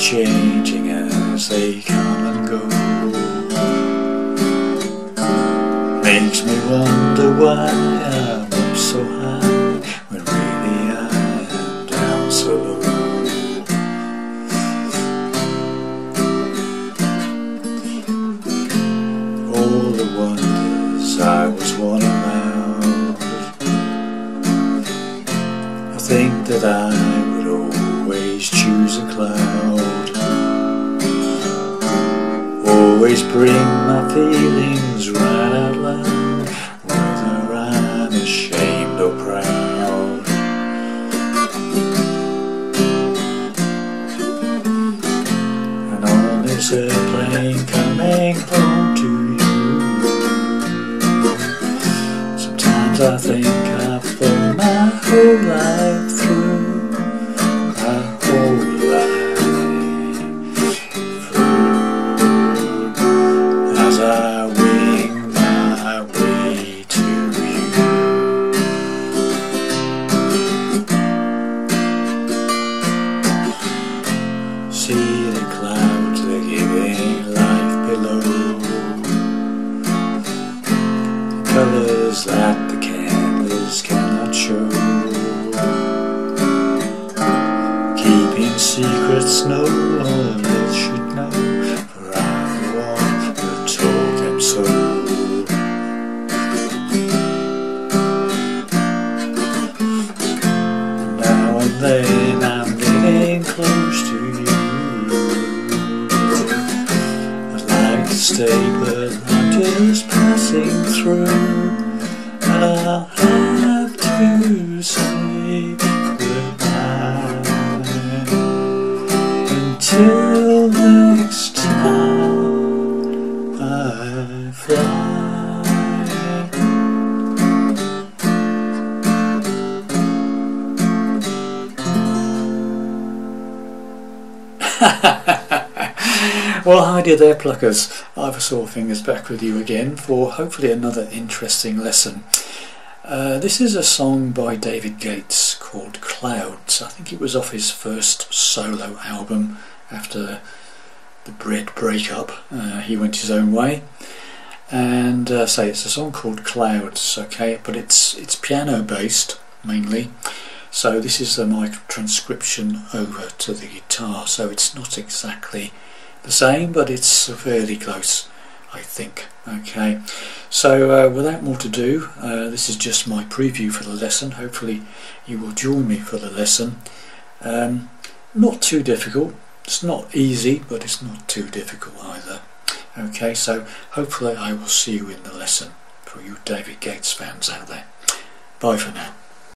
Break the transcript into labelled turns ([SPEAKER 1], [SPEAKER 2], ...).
[SPEAKER 1] changing as they come and go. Makes me wonder why I'm up so high when really I am down so low. All the wonders I was warning about, I think that I would always choose a cloud. Always bring my feelings right out loud, whether I'm ashamed or proud. And on this airplane coming home to you, sometimes I think I've thought my whole life through, my whole life through, as I wing my way to you. See the clouds, they're giving life below, the colours that the candles cannot show, keeping secrets no one else should know, for I'm the one who told them so. Now and then I'm getting close to you, I'd like to stay but I'm just passing through, and I'll have to say goodbye until next time I fly. Well, hi dear there pluckers, Ivysaur Fingers back with you again for hopefully another interesting lesson. This is a song by David Gates called Clouds. I think it was off his first solo album after the Bread breakup. He went his own way, and so it's a song called Clouds, okay, but it's piano based mainly. So this is my transcription over to the guitar, so it's not exactly the same, but it's fairly close, I think. Okay, so without more to do, this is just my preview for the lesson. Hopefully you will join me for the lesson. Not too difficult, it's not easy, but it's not too difficult either. Okay, so hopefully I will see you in the lesson, for you David Gates fans out there. Bye for now.